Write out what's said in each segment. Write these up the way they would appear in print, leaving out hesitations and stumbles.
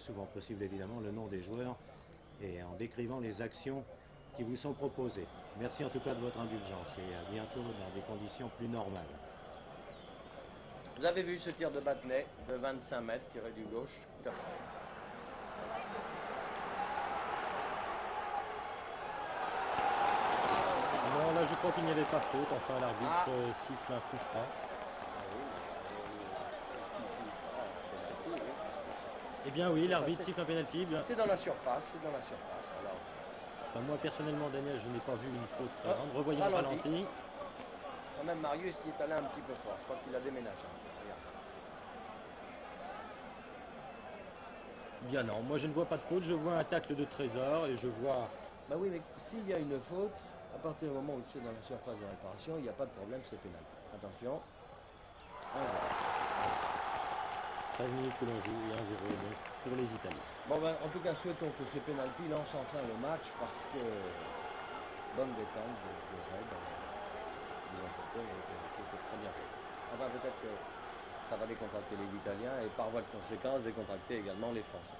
souvent possible évidemment le nom des joueurs et en décrivant les actions qui vous sont proposées. Merci en tout cas de votre indulgence et à bientôt dans des conditions plus normales. Vous avez vu ce tir de Battenet de 25 mètres tiré du gauche. Non, là je crois qu'il n'y avait pas faute. Enfin, l'arbitre siffle un coup franc. Eh bien oui, l'arbitre siffle un pénalty. C'est dans la surface, c'est dans la surface. Alors, enfin, moi personnellement, Daniel, je n'ai pas vu une faute très grande. Revoyons le ralenti. Quand même, Marius y est allé un petit peu fort. Je crois qu'il a déménagé. Regarde. Bien non, moi je ne vois pas de faute. Je vois un tacle de Trésor et je vois... Bah oui, mais s'il y a une faute, à partir du moment où c'est dans la surface de réparation, il n'y a pas de problème, c'est pénal. Attention. 13 minutes que l'on joue et 1-0 donc pour les Italiens. Bon ben, en tout cas, souhaitons que ce pénalty lance enfin le match parce que bonne détente de Red de mon côté, le pénalty était très bien fait. Enfin, peut-être que ça va décontracter les Italiens et par voie de conséquence décontracter également les Français.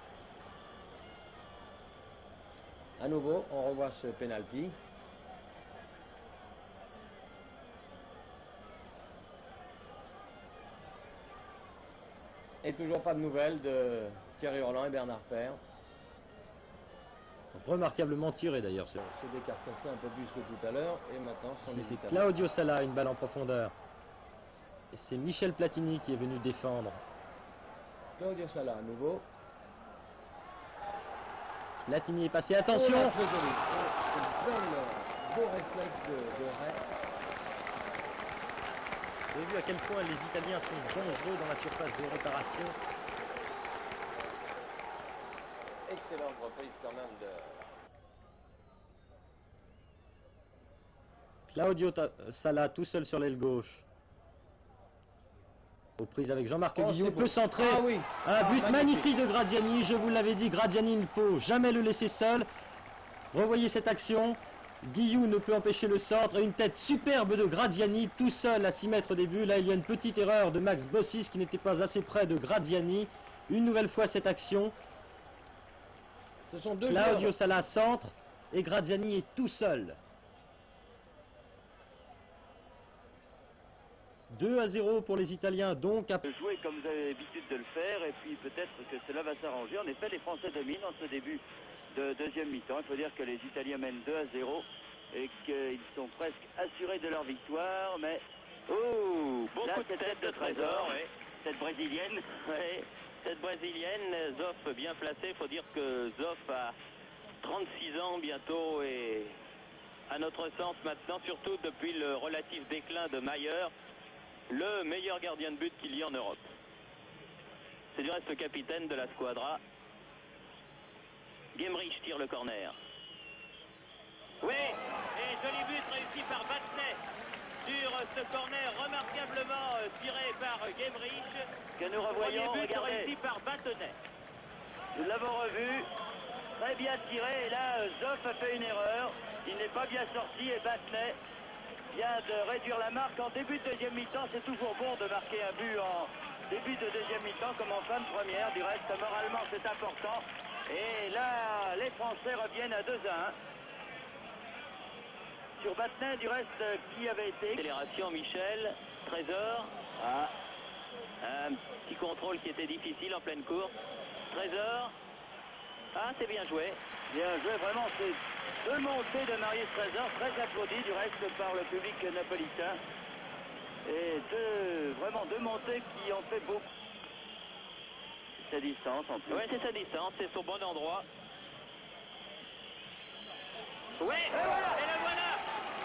À nouveau, on revoit ce pénalty. Et toujours pas de nouvelles de Thierry Roland et Bernard Père. Remarquablement tiré d'ailleurs. C'est décarcassé un peu plus que tout à l'heure et maintenant c'est Claudio Sala, une balle en profondeur. Et c'est Michel Platini qui est venu défendre. Claudio Sala à nouveau. Platini est passé, attention. Très joli. Beau réflexe de Ray. Vous avez vu à quel point les Italiens sont dangereux dans la surface de réparation. Excellente reprise quand même de... Claudio Sala tout seul sur l'aile gauche. Aux prises avec Jean-Marc Guillou, peut centrer. Ah oui. Un but magnifique de Graziani, je vous l'avais dit, Graziani, il ne faut jamais le laisser seul. Revoyez cette action. Guillou ne peut empêcher le centre et une tête superbe de Graziani tout seul à 6 mètres des buts. Là il y a une petite erreur de Max Bossis qui n'était pas assez près de Graziani. Une nouvelle fois cette action. Ce sont deux Claudio Sala centre et Graziani est tout seul. 2-0 pour les Italiens donc. Jouer comme vous avez l'habitude de le faire et puis peut-être que cela va s'arranger. En effet, les Français dominent en ce début de deuxième mi-temps. Il faut dire que les Italiens mènent 2-0 et qu'ils sont presque assurés de leur victoire. Mais beaucoup de tête de Trésor, oui. Cette brésilienne, oui. Cette brésilienne, Zoff bien placé. Il faut dire que Zoff a 36 ans bientôt et à notre sens maintenant, surtout depuis le relatif déclin de Mayer, le meilleur gardien de but qu'il y ait en Europe. C'est du reste le capitaine de la squadra. Gemrich tire le corner. Oui, et joli but réussi par Battenet sur ce corner remarquablement tiré par Gemrich. Que nous revoyons, but regardez. Réussi par Battenet. Nous l'avons revu, très bien tiré, et là Zoff a fait une erreur. Il n'est pas bien sorti et Battenet vient de réduire la marque en début de deuxième mi-temps. C'est toujours bon de marquer un but en début de deuxième mi-temps comme en fin de première. Du reste, moralement, c'est important. Et là, les Français reviennent à 2-1. Sur Battenet, du reste, qui avait été... Accélération, Michel, Trésor. Un petit contrôle qui était difficile en pleine course. Trésor. C'est bien joué. Bien joué, vraiment, c'est deux montées de Marius Trésor, très applaudi du reste par le public napolitain. Et vraiment deux montées qui ont fait beaucoup. Sa distance en plus. Oui, c'est sa distance, c'est son bon endroit. Oui, et la voilà.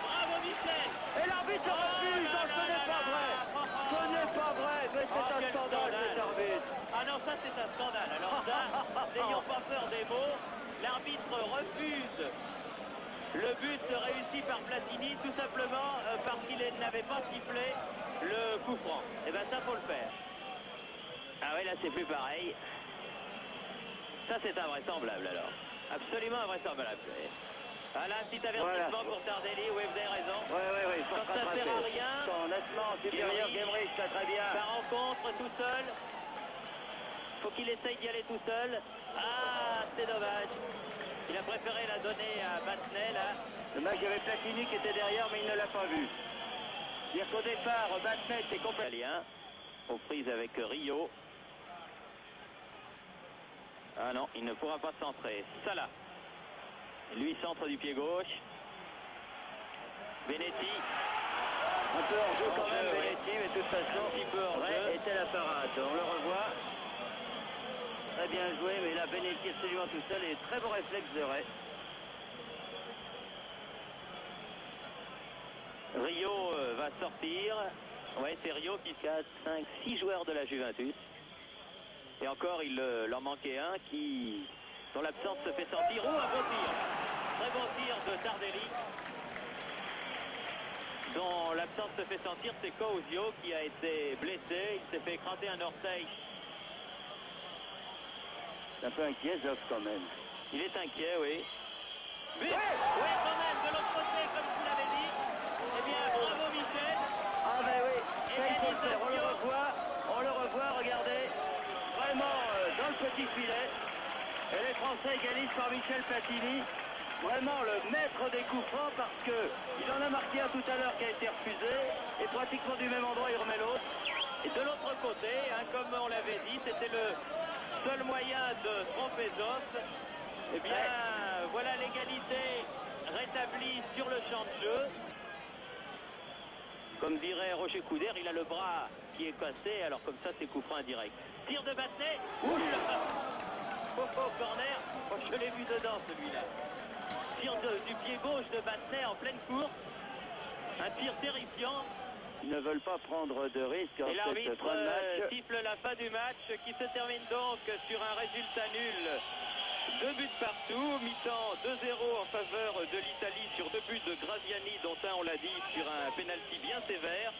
Bravo Michel. Et l'arbitre refuse, ce n'est pas vrai. Ce n'est pas vrai, mais c'est un scandale cet arbitre. Ah non, ça c'est un scandale. Alors ça, n'ayons pas peur des mots. L'arbitre refuse le but réussi par Platini, tout simplement parce qu'il n'avait pas sifflé le coup franc. Et bien ça, faut le faire. Ah oui, là c'est plus pareil. Ça c'est invraisemblable alors. Absolument invraisemblable. Ah là, un petit avertissement pour Tardelli, oui, vous avez raison. Oui, quand ça ne sert à rien. Son nettement supérieur, Gemrich, très bien. Ça rencontre tout seul. faut qu'il essaye d'y aller tout seul. Ah, c'est dommage. Il a préféré la donner à Battenet, là. Le match, il y avait Platini qui était derrière, mais il ne l'a pas vu. C'est-à-dire qu'au départ, Battenet était complètement aux prises avec Rio. Ah non, il ne pourra pas centrer. Salah. Lui centre du pied gauche. Benetti. Un peu hors jeu quand même, Benetti, mais de toute façon, un petit peu hors jeu. Était la parade. On le revoit. Très bien joué, mais là, Benetti absolument tout seul et très bon réflexe de Ray. Rio va sortir. Ouais, c'est Rio qui 4, 5, 6 joueurs de la Juventus. Et encore, il en manquait un dont l'absence se fait sentir. Oh, un beau tir. Très bon tir de Tardelli. Dont l'absence se fait sentir, c'est Causio qui a été blessé. Il s'est fait écraser un orteil. C'est un peu inquiet, Zoff, quand même. Il est inquiet, oui. Oui, quand même, de l'autre côté, comme vous l'avez dit. Eh bien, bravo, Michel. Ah, ben oui, ça, il faut le faire. On le revoit, regardez. Vraiment dans le petit filet. Et les Français égalisent par Michel Platini. Vraiment le maître des coups francs parce qu'il en a marqué un tout à l'heure qui a été refusé. Et pratiquement du même endroit, il remet l'autre. Et de l'autre côté, comme on l'avait dit, c'était le seul moyen de tromper Zoff. Eh bien, voilà l'égalité rétablie sur le champ de jeu. Comme dirait Roger Coudert, il a le bras qui est cassé, alors comme ça, c'est coup franc indirect. Tir de Battenet. Ouh là. Oh, corner. Oh, je l'ai vu dedans, celui-là. Tir du pied gauche de Battenet en pleine course. Un tir terrifiant. Ils ne veulent pas prendre de risques. Et l'arbitre siffle la fin du match qui se termine donc sur un résultat nul. 2 buts partout, mi-temps 2-0 en faveur de l'Italie sur 2 buts de Graziani, dont un, on l'a dit, sur un pénalty bien sévère.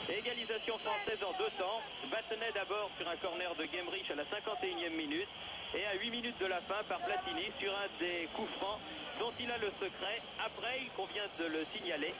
Et égalisation française en 2 temps. Battenet d'abord sur un corner de Gemrich à la 51e minute. Et à 8 minutes de la fin par Platini sur un des coups francs dont il a le secret. Après, il convient de le signaler,